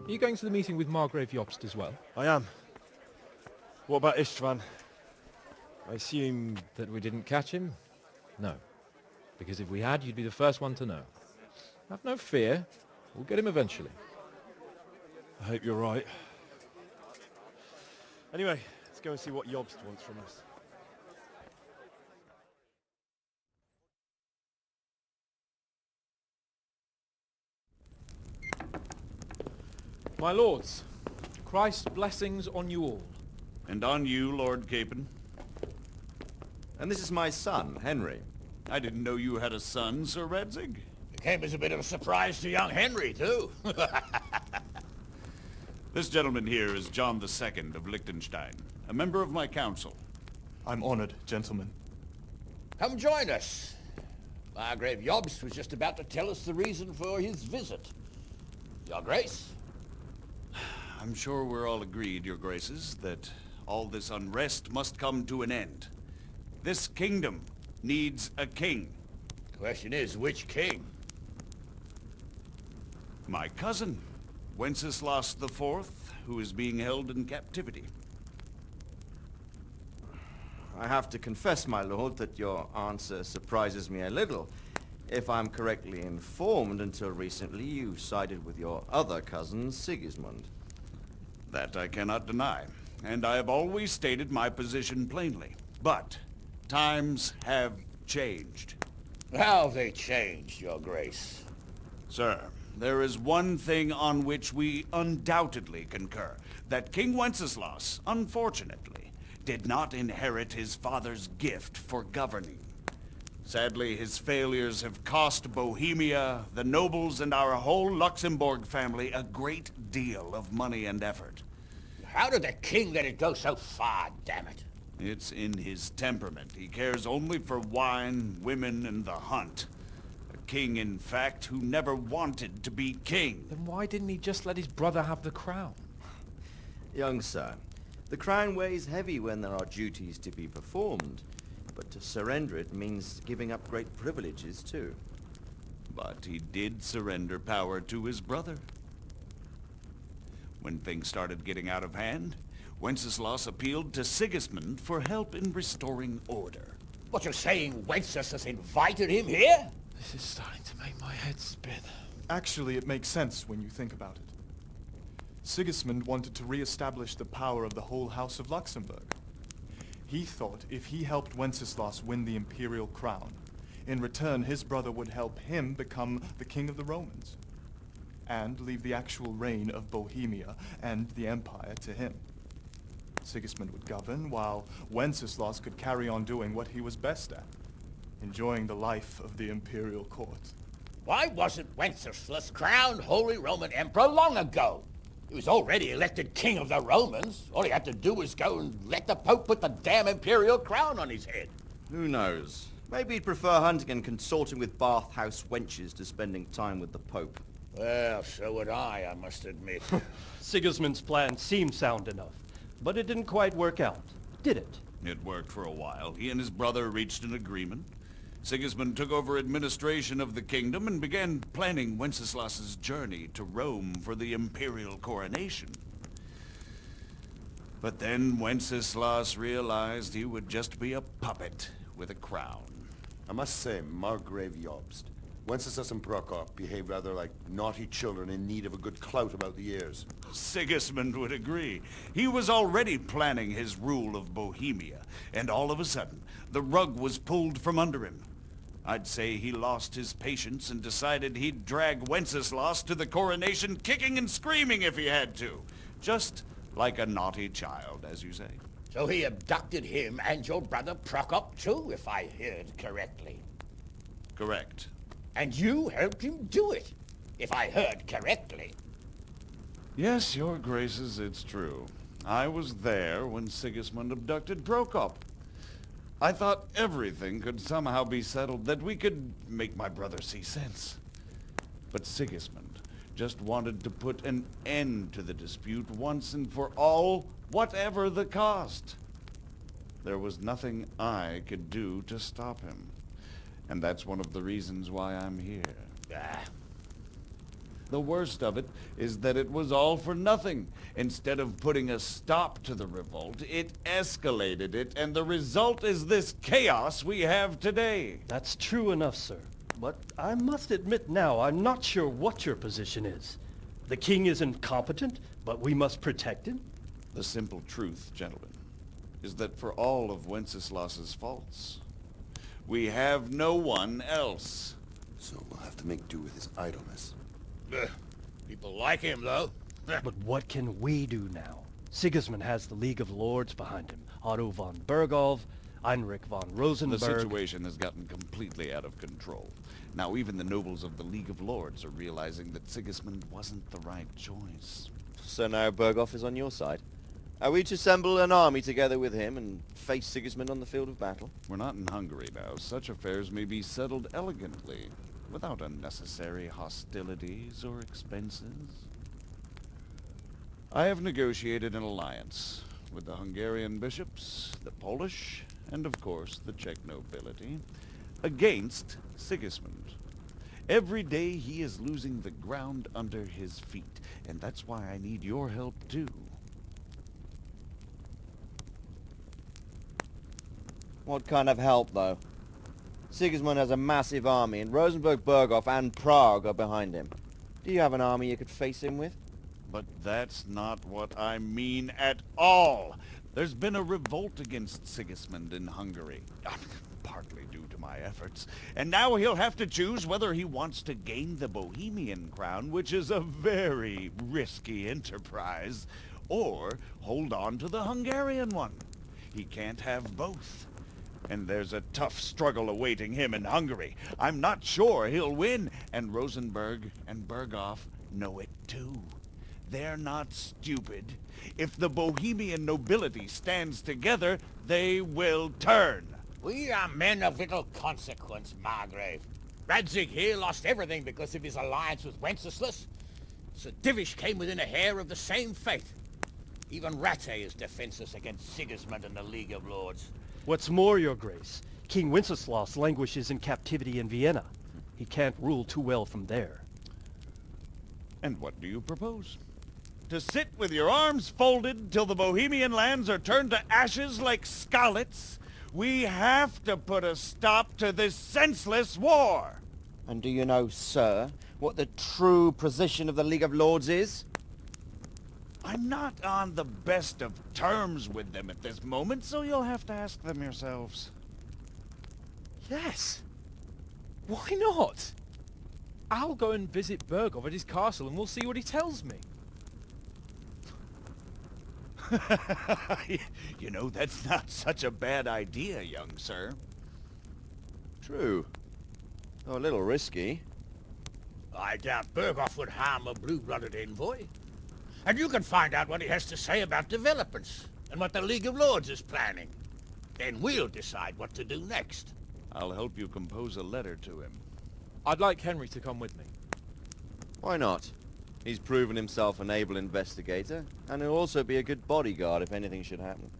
Are you going to the meeting with Margrave Jobst as well? I am. What about Istvan? I assume that we didn't catch him? No. Because if we had, you'd be the first one to know. Have no fear. We'll get him eventually. I hope you're right. Anyway, let's go and see what Jobst wants from us. My lords, Christ's blessings on you all. And on you, Lord Capon. And this is my son, Henry. I didn't know you had a son, Sir Redzig. It came as a bit of a surprise to young Henry, too. This gentleman here is John II of Liechtenstein, a member of my council. I'm honored, gentlemen. Come join us. Margrave Jobst was just about to tell us the reason for his visit. Your Grace? I'm sure we're all agreed, Your Graces, that all this unrest must come to an end. This kingdom needs a king. The question is, which king? My cousin, Wenceslas IV, who is being held in captivity. I have to confess, my lord, that your answer surprises me a little. If I'm correctly informed, until recently you sided with your other cousin, Sigismund. That I cannot deny, and I have always stated my position plainly. But times have changed. How have they changed, Your Grace? Sir, there is one thing on which we undoubtedly concur. That King Wenceslas, unfortunately, did not inherit his father's gift for governing. Sadly, his failures have cost Bohemia, the nobles, and our whole Luxembourg family a great deal of money and effort. How did the king let it go so far, damn it? It's in his temperament. He cares only for wine, women, and the hunt. A king, in fact, who never wanted to be king. Then why didn't he just let his brother have the crown? Young sir, the crown weighs heavy when there are duties to be performed. But to surrender it means giving up great privileges, too. But he did surrender power to his brother. When things started getting out of hand, Wenceslas appealed to Sigismund for help in restoring order. What you're saying, Wenceslas invited him here? This is starting to make my head spin. Actually, it makes sense when you think about it. Sigismund wanted to re-establish the power of the whole House of Luxembourg. He thought if he helped Wenceslas win the imperial crown, in return his brother would help him become the king of the Romans, and leave the actual reign of Bohemia and the empire to him. Sigismund would govern, while Wenceslas could carry on doing what he was best at, enjoying the life of the imperial court. Why wasn't Wenceslas crowned Holy Roman Emperor long ago? He was already elected king of the Romans. All he had to do was go and let the Pope put the damn imperial crown on his head. Who knows? Maybe he'd prefer hunting and consorting with bathhouse wenches to spending time with the Pope. Well, so would I must admit. Sigismund's plan seemed sound enough, but it didn't quite work out, did it? It worked for a while. He and his brother reached an agreement. Sigismund took over administration of the kingdom and began planning Wenceslas's journey to Rome for the imperial coronation. But then Wenceslas realized he would just be a puppet with a crown. I must say, Margrave Jobst, Wenceslas and Prokop behave rather like naughty children in need of a good clout about the ears. Sigismund would agree. He was already planning his rule of Bohemia, and all of a sudden, the rug was pulled from under him. I'd say he lost his patience and decided he'd drag Wenceslas to the coronation kicking and screaming if he had to. Just like a naughty child, as you say. So he abducted him and your brother Prokop too, if I heard correctly. Correct. And you helped him do it, if I heard correctly. Yes, your graces, it's true. I was there when Sigismund abducted Prokop. I thought everything could somehow be settled, that we could make my brother see sense. But Sigismund just wanted to put an end to the dispute once and for all, whatever the cost. There was nothing I could do to stop him. And that's one of the reasons why I'm here. The worst of it is that it was all for nothing. Instead of putting a stop to the revolt, it escalated it, and the result is this chaos we have today. That's true enough, sir. But I must admit now, I'm not sure what your position is. The king is incompetent, but we must protect him? The simple truth, gentlemen, is that for all of Wenceslas's faults, we have no one else. So we'll have to make do with his idleness. People like him, though. But what can we do now? Sigismund has the League of Lords behind him. Otto von Bergholf, Heinrich von Rosenberg. The situation has gotten completely out of control. Now even the nobles of the League of Lords are realizing that Sigismund wasn't the right choice. So now Bergholf is on your side? Are we to assemble an army together with him and face Sigismund on the field of battle? We're not in Hungary now. Such affairs may be settled elegantly, without unnecessary hostilities or expenses. I have negotiated an alliance with the Hungarian bishops, the Polish, and of course the Czech nobility, against Sigismund. Every day he is losing the ground under his feet, and that's why I need your help too. What kind of help, though? Sigismund has a massive army, and Rosenberg, Berghof, and Prague are behind him. Do you have an army you could face him with? But that's not what I mean at all. There's been a revolt against Sigismund in Hungary, partly due to my efforts, and now he'll have to choose whether he wants to gain the Bohemian crown, which is a very risky enterprise, or hold on to the Hungarian one. He can't have both. And there's a tough struggle awaiting him in Hungary. I'm not sure he'll win, and Rosenberg and Berghof know it too. They're not stupid. If the Bohemian nobility stands together, they will turn. We are men of little consequence, Margrave. Radzig here lost everything because of his alliance with Wenceslas. Sir Divish came within a hair of the same fate. Even Rattay is defenseless against Sigismund and the League of Lords. What's more, Your Grace, King Wenceslas languishes in captivity in Vienna. He can't rule too well from there. And what do you propose? To sit with your arms folded till the Bohemian lands are turned to ashes like scarlets? We have to put a stop to this senseless war! And do you know, sir, what the true position of the League of Lords is? I'm not on the best of terms with them at this moment, so you'll have to ask them yourselves. Yes. Why not? I'll go and visit Berghof at his castle and we'll see what he tells me. You know, that's not such a bad idea, young sir. True. Though a little risky. I doubt Berghof would harm a blue-blooded envoy. And you can find out what he has to say about developments, and what the League of Lords is planning. Then we'll decide what to do next. I'll help you compose a letter to him. I'd like Henry to come with me. Why not? He's proven himself an able investigator, and he'll also be a good bodyguard if anything should happen.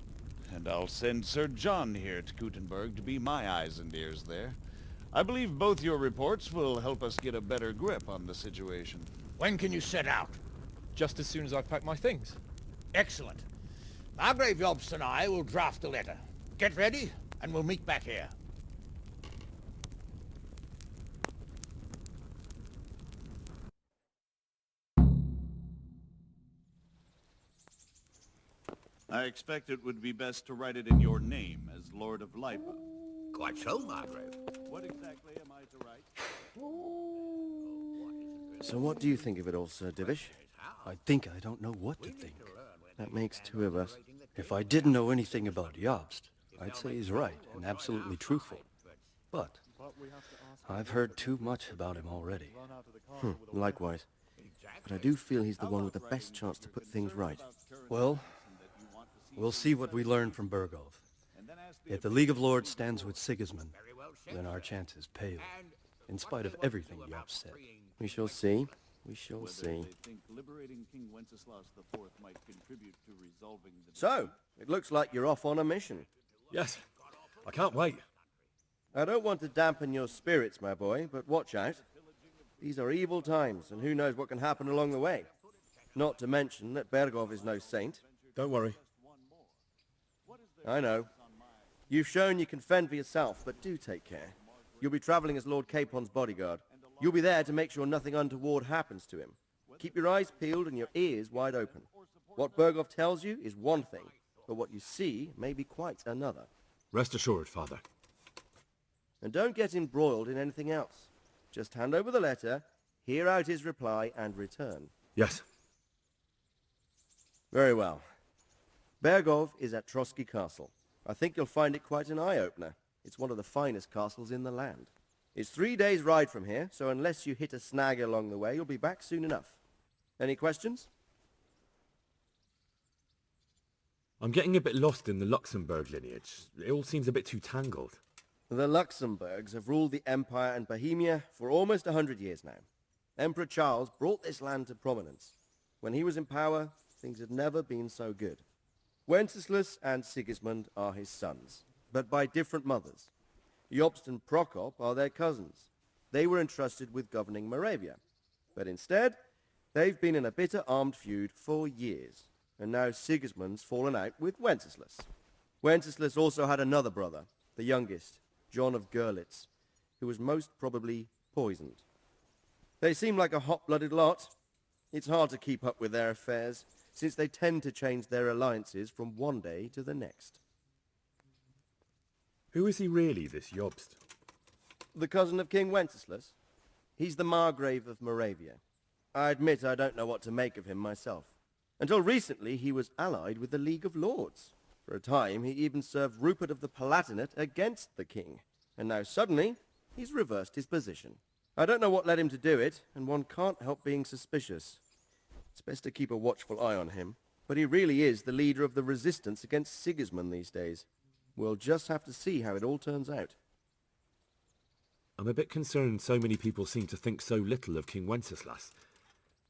And I'll send Sir John here to Kuttenberg to be my eyes and ears there. I believe both your reports will help us get a better grip on the situation. When can you set out? Just as soon as I've packed my things. Excellent. Margrave Jobst and I will draft a letter. Get ready, and we'll meet back here. I expect it would be best to write it in your name as Lord of Lipa. Quite so, Margrave. What exactly am I to write? So what do you think of it all, Sir Divish? I think I don't know what to think. That makes two of us. If I didn't know anything about Jobst, I'd say he's right and absolutely truthful. But I've heard too much about him already. Likewise. But I do feel he's the one with the best chance to put things right. Well, we'll see what we learn from Bergholf. If the League of Lords stands with Sigismund, then our chance is pale, in spite of everything Jobst said. We shall see. We shall see. So, it looks like you're off on a mission. Yes. I can't wait. I don't want to dampen your spirits, my boy, but watch out. These are evil times, and who knows what can happen along the way. Not to mention that Bergov is no saint. Don't worry. I know. You've shown you can fend for yourself, but do take care. You'll be traveling as Lord Capon's bodyguard. You'll be there to make sure nothing untoward happens to him. Keep your eyes peeled and your ears wide open. What Bergov tells you is one thing, but what you see may be quite another. Rest assured, Father. And don't get embroiled in anything else. Just hand over the letter, hear out his reply, and return. Yes. Very well. Bergov is at Trotsky Castle. I think you'll find it quite an eye-opener. It's one of the finest castles in the land. It's 3 days' ride from here, so unless you hit a snag along the way, you'll be back soon enough. Any questions? I'm getting a bit lost in the Luxembourg lineage. It all seems a bit too tangled. The Luxembourgs have ruled the Empire and Bohemia for almost 100 years now. Emperor Charles brought this land to prominence. When he was in power, things had never been so good. Wenceslas and Sigismund are his sons, but by different mothers. Jobst and Prokop are their cousins. They were entrusted with governing Moravia. But instead, they've been in a bitter armed feud for years, and now Sigismund's fallen out with Wenceslas. Wenceslas also had another brother, the youngest, John of Görlitz, who was most probably poisoned. They seem like a hot-blooded lot. It's hard to keep up with their affairs, since they tend to change their alliances from one day to the next. Who is he really, this Jobst? The cousin of King Wenceslas. He's the Margrave of Moravia. I admit I don't know what to make of him myself. Until recently, he was allied with the League of Lords. For a time, he even served Rupert of the Palatinate against the king. And now suddenly, he's reversed his position. I don't know what led him to do it, and one can't help being suspicious. It's best to keep a watchful eye on him. But he really is the leader of the resistance against Sigismund these days. We'll just have to see how it all turns out. I'm a bit concerned so many people seem to think so little of King Wenceslas.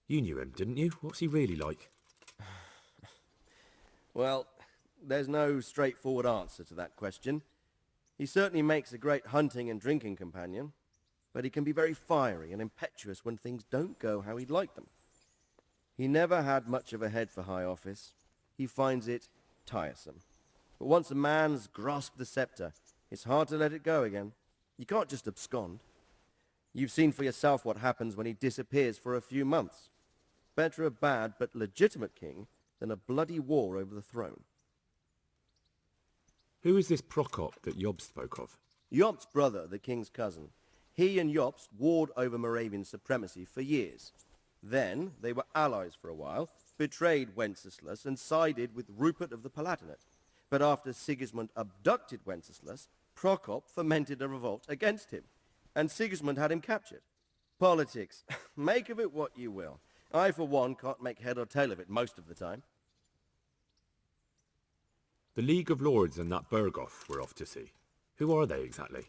You knew him, didn't you? What's he really like? Well, there's no straightforward answer to that question. He certainly makes a great hunting and drinking companion, but he can be very fiery and impetuous when things don't go how he'd like them. He never had much of a head for high office. He finds it tiresome. But once a man's grasped the scepter, it's hard to let it go again. You can't just abscond. You've seen for yourself what happens when he disappears for a few months. Better a bad but legitimate king than a bloody war over the throne. Who is this Prokop that Jobst spoke of? Jobst's brother, the king's cousin. He and Jobst warred over Moravian supremacy for years. Then they were allies for a while, betrayed Wenceslas and sided with Rupert of the Palatinate. But after Sigismund abducted Wenceslas, Prokop fomented a revolt against him, and Sigismund had him captured. Politics. Make of it what you will. I, for one, can't make head or tail of it most of the time. The League of Lords and that Bergov we're off to see. Who are they exactly?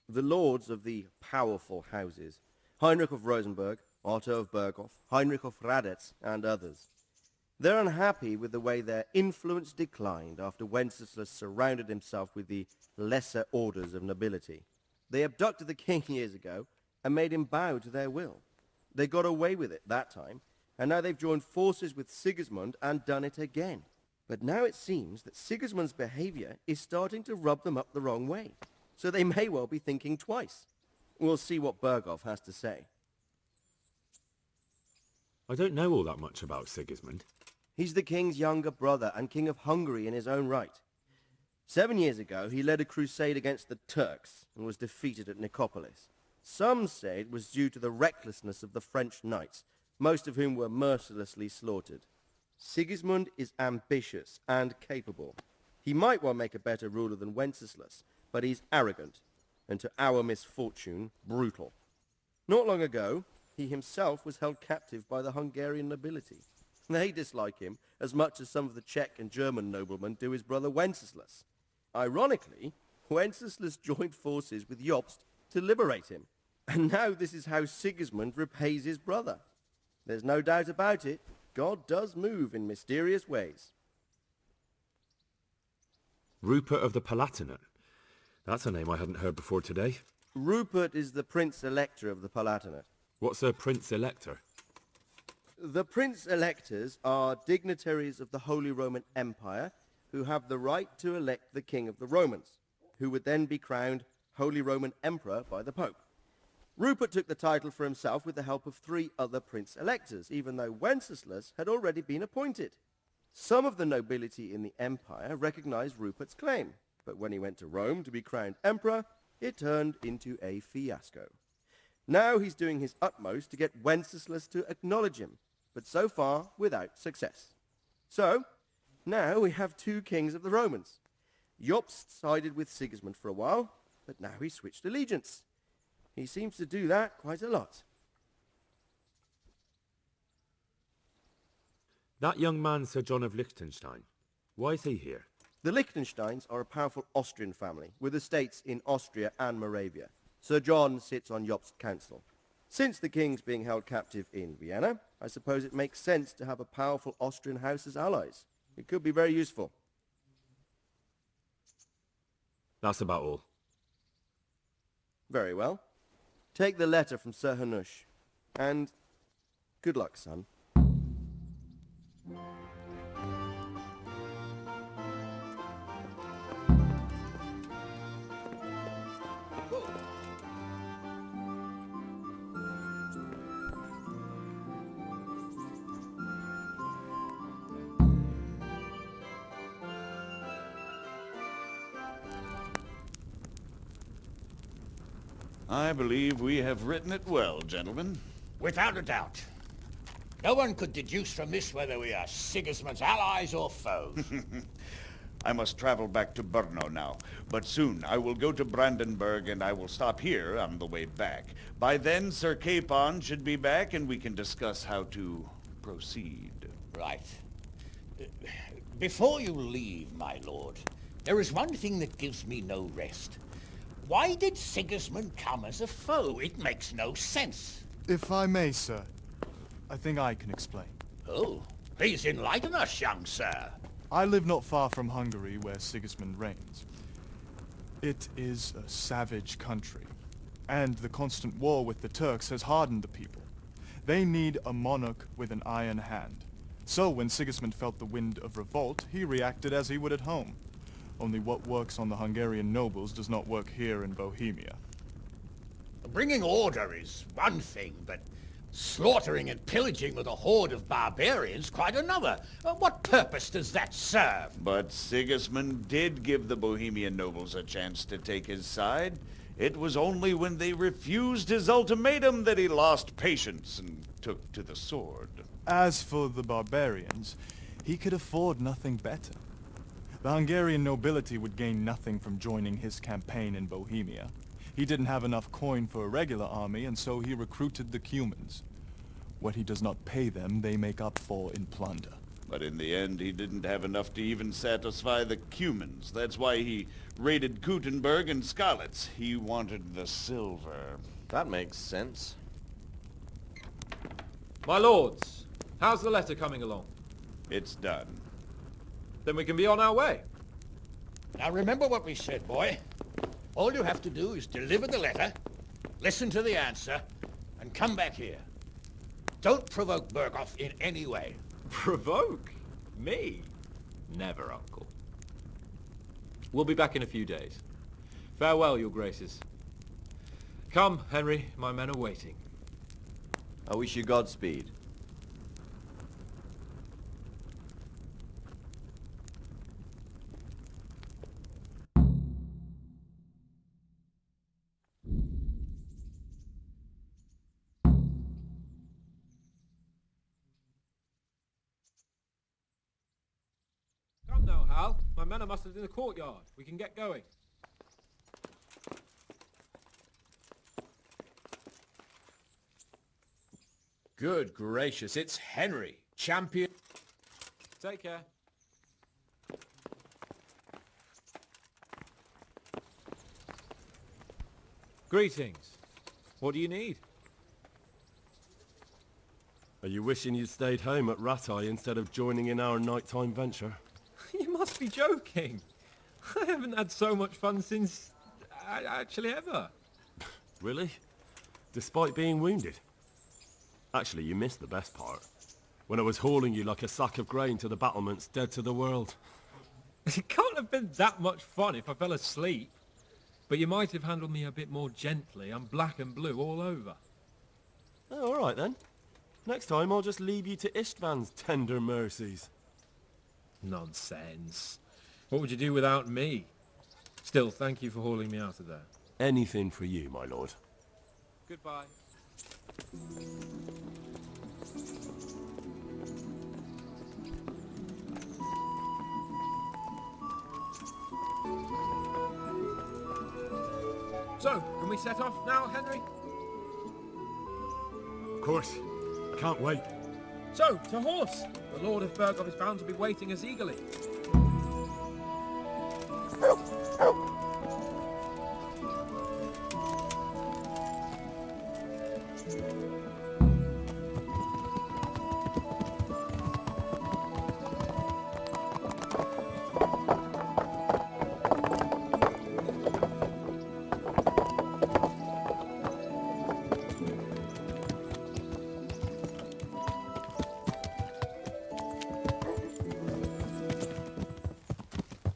The lords of the powerful houses. Heinrich of Rosenberg, Otto of Berghof, Heinrich of Radetz, and others. They're unhappy with the way their influence declined after Wenceslas surrounded himself with the lesser orders of nobility. They abducted the king years ago and made him bow to their will. They got away with it that time, and now they've joined forces with Sigismund and done it again. But now it seems that Sigismund's behavior is starting to rub them up the wrong way, so they may well be thinking twice. We'll see what Berghof has to say. I don't know all that much about Sigismund. He's the king's younger brother and king of Hungary in his own right. 7 years ago, he led a crusade against the Turks and was defeated at Nicopolis. Some say it was due to the recklessness of the French knights, most of whom were mercilessly slaughtered. Sigismund is ambitious and capable. He might well make a better ruler than Wenceslas, but he's arrogant, and to our misfortune, brutal. Not long ago, he himself was held captive by the Hungarian nobility. They dislike him as much as some of the Czech and German noblemen do his brother Wenceslas. Ironically, Wenceslas joined forces with Jobst to liberate him. And now this is how Sigismund repays his brother. There's no doubt about it, God does move in mysterious ways. Rupert of the Palatinate. That's a name I hadn't heard before today. Rupert is the Prince Elector of the Palatinate. What's a Prince-Elector? The Prince-Electors are dignitaries of the Holy Roman Empire who have the right to elect the King of the Romans, who would then be crowned Holy Roman Emperor by the Pope. Rupert took the title for himself with the help of 3 other Prince-Electors, even though Wenceslas had already been appointed. Some of the nobility in the empire recognized Rupert's claim, but when he went to Rome to be crowned emperor, it turned into a fiasco. Now he's doing his utmost to get Wenceslas to acknowledge him, but so far without success. So, now we have 2 kings of the Romans. Jobst sided with Sigismund for a while, but now he's switched allegiance. He seems to do that quite a lot. That young man, Sir John of Liechtenstein. Why is he here? The Liechtensteins are a powerful Austrian family with estates in Austria and Moravia. Sir John sits on Jobst's council. Since the king's being held captive in Vienna, I suppose it makes sense to have a powerful Austrian house as allies. It could be very useful. That's about all. Very well. Take the letter from Sir Hanush. And good luck, son. I believe we have written it well, gentlemen. Without a doubt. No one could deduce from this whether we are Sigismund's allies or foes. I must travel back to Brno now, but soon I will go to Brandenburg and I will stop here on the way back. By then, Sir Capon should be back and we can discuss how to proceed. Right. Before you leave, my lord, there is one thing that gives me no rest. Why did Sigismund come as a foe? It makes no sense. If I may, sir, I think I can explain. Oh, please enlighten us, young sir. I live not far from Hungary, where Sigismund reigns. It is a savage country, and the constant war with the Turks has hardened the people. They need a monarch with an iron hand. So when Sigismund felt the wind of revolt, he reacted as he would at home. Only what works on the Hungarian nobles does not work here in Bohemia. Bringing order is one thing, but slaughtering and pillaging with a horde of barbarians quite another. What purpose does that serve? But Sigismund did give the Bohemian nobles a chance to take his side. It was only when they refused his ultimatum that he lost patience and took to the sword. As for the barbarians, he could afford nothing better. The Hungarian nobility would gain nothing from joining his campaign in Bohemia. He didn't have enough coin for a regular army, and so he recruited the Cumans. What he does not pay them, they make up for in plunder. But in the end, he didn't have enough to even satisfy the Cumans. That's why he raided Gutenberg and Skalitz. He wanted the silver. That makes sense. My lords, how's the letter coming along? It's done. Then we can be on our way. Now remember what we said, boy. All you have to do is deliver the letter, listen to the answer, and come back here. Don't provoke Berghoff in any way. Provoke? Me? Never, Uncle. We'll be back in a few days. Farewell, your graces. Come, Henry, my men are waiting. I wish you Godspeed. Come now, Hal. My men are mustered in the courtyard. We can get going. Good gracious, it's Henry, champion. Take care. Greetings. What do you need? Are you wishing you'd stayed home at Rattay instead of joining in our nighttime venture? You must be joking. I haven't had so much fun since... actually ever. Really? Despite being wounded? Actually, you missed the best part. When I was hauling you like a sack of grain to the battlements, dead to the world. It can't have been that much fun if I fell asleep. But you might have handled me a bit more gently. I'm black and blue all over. Oh, all right then. Next time I'll just leave you to Istvan's tender mercies. Nonsense. What would you do without me? Still, thank you for hauling me out of there. Anything for you, my lord. Goodbye. So, can we set off now, Henry? Of course. I can't wait. So, to horse! The Lord of Burgov is bound to be waiting us eagerly.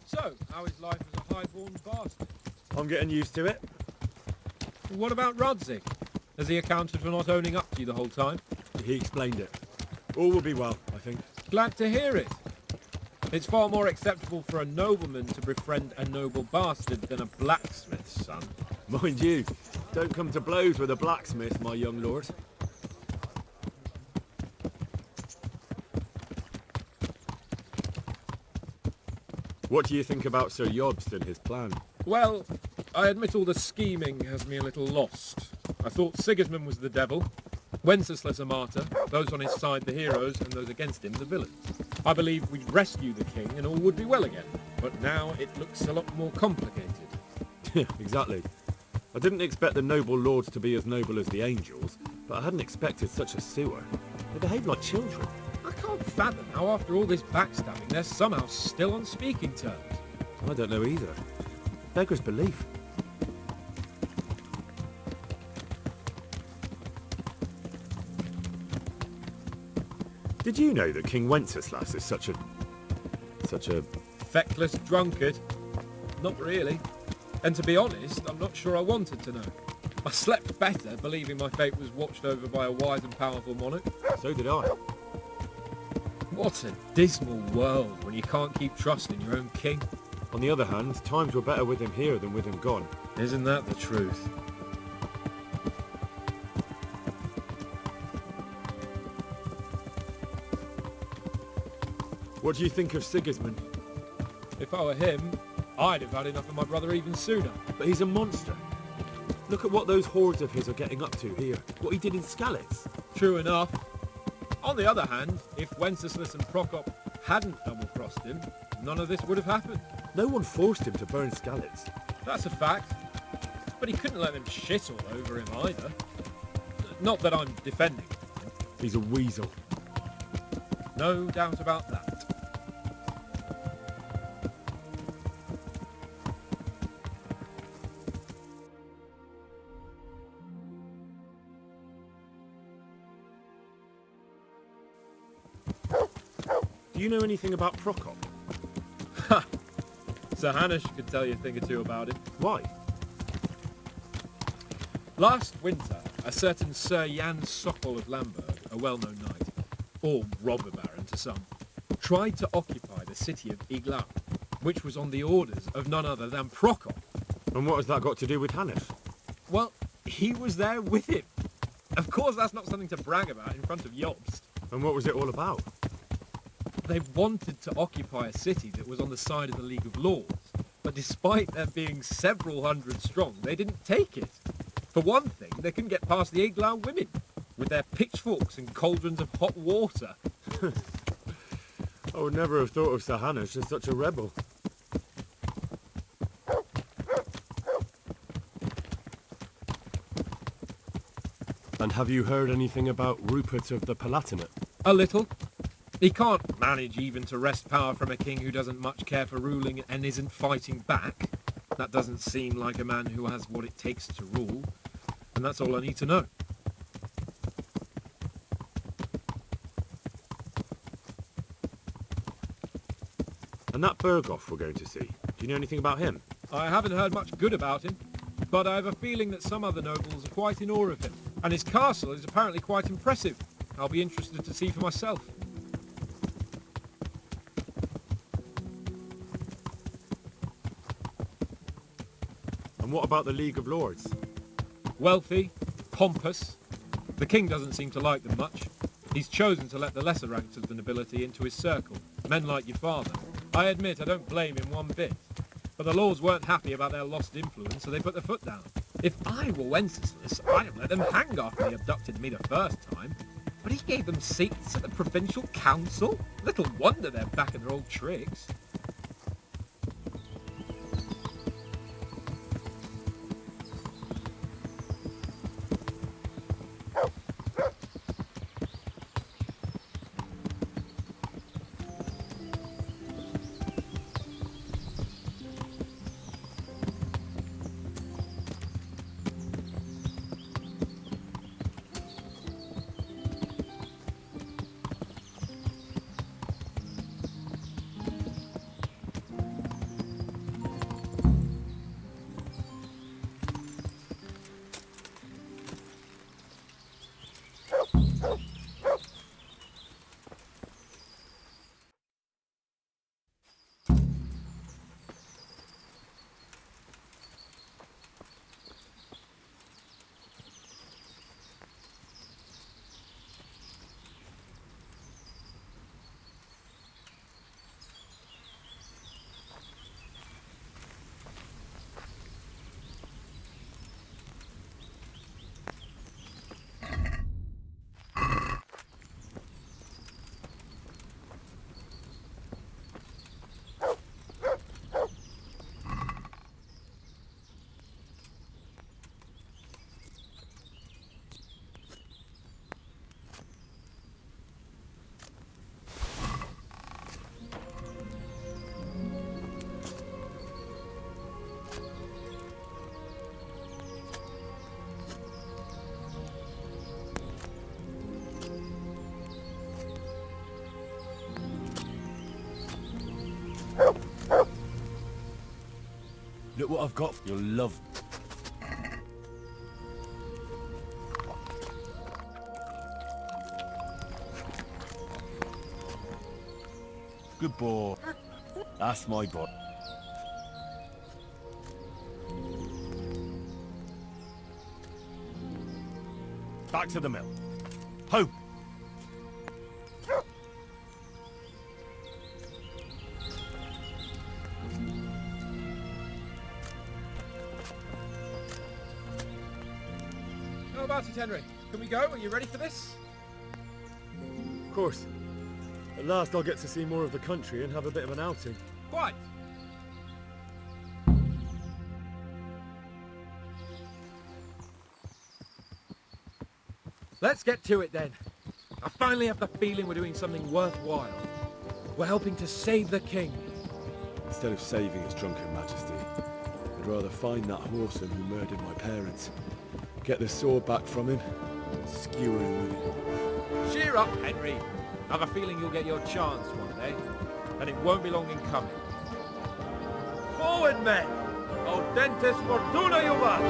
So, how is life as a high-born bastard? I'm getting used to it. What about Rodzig? Has he accounted for not owning up to you the whole time? He explained it. All will be well, I think. Glad to hear it. It's far more acceptable for a nobleman to befriend a noble bastard than a blacksmith's son. Mind you, don't come to blows with a blacksmith, my young lord. What do you think about Sir Jobst and his plan? Well, I admit all the scheming has me a little lost. I thought Sigismund was the devil, Wenceslas a martyr, those on his side the heroes, and those against him the villains. I believed we'd rescue the king and all would be well again, but now it looks a lot more complicated. Yeah, exactly. I didn't expect the noble lords to be as noble as the angels, but I hadn't expected such a sewer. They behave like children. I can't fathom how after all this backstabbing they're somehow still on speaking terms. I don't know either. Beggars belief. Did you know that King Wenceslas is such a... Feckless drunkard? Not really. And to be honest, I'm not sure I wanted to know. I slept better believing my fate was watched over by a wise and powerful monarch. So did I. What a dismal world when you can't keep trusting your own king. On the other hand, times were better with him here than with him gone. Isn't that the truth? What do you think of Sigismund? If I were him, I'd have had enough of my brother even sooner. But he's a monster. Look at what those hordes of his are getting up to here. What he did in Skalitz. True enough. On the other hand, if Wenceslas and Prokop hadn't double-crossed him, none of this would have happened. No one forced him to burn Skalitz. That's a fact. But he couldn't let them shit all over him either. Not that I'm defending him. He's a weasel. No doubt about that. Do you know anything about Prokop? Ha! Sir Hanush could tell you a thing or two about it. Why? Last winter, a certain Sir Jan Sokol of Lamberg, a well-known knight, or robber baron to some, tried to occupy the city of Iglau, which was on the orders of none other than Prokop. And what has that got to do with Hanush? Well, he was there with him. Of course that's not something to brag about in front of Jobst. And what was it all about? They wanted to occupy a city that was on the side of the League of Lords, but despite there being several hundred strong, they didn't take it. For one thing, they couldn't get past the Iglau women, with their pitchforks and cauldrons of hot water. I would never have thought of Sir Hanush as such a rebel. And have you heard anything about Rupert of the Palatinate? A little. He can't manage even to wrest power from a king who doesn't much care for ruling and isn't fighting back. That doesn't seem like a man who has what it takes to rule. And that's all I need to know. And that Berghoff we're going to see, do you know anything about him? I haven't heard much good about him, but I have a feeling that some other nobles are quite in awe of him. And his castle is apparently quite impressive. I'll be interested to see for myself. And what about the League of Lords? Wealthy, pompous. The king doesn't seem to like them much. He's chosen to let the lesser ranks of the nobility into his circle, men like your father. I admit I don't blame him one bit. But the lords weren't happy about their lost influence, so they put their foot down. If I were Wenceslas, I'd have let them hang after they abducted me the first time. But he gave them seats at the provincial council? Little wonder they're back in their old tricks. Look what I've got. You'll love. Good boy. That's my boy. Back to the mill. Ho! How about it, Henry? Can we go? Are you ready for this? Of course. At last I'll get to see more of the country and have a bit of an outing. Quite. Let's get to it then. I finally have the feeling we're doing something worthwhile. We're helping to save the king. Instead of saving his drunken majesty, I'd rather find that horseman who murdered my parents, get the sword back from him, and skewer him with it. Cheer up, Henry. I have a feeling you'll get your chance one day, and it won't be long in coming. Forward, men! Audentes fortuna juvat!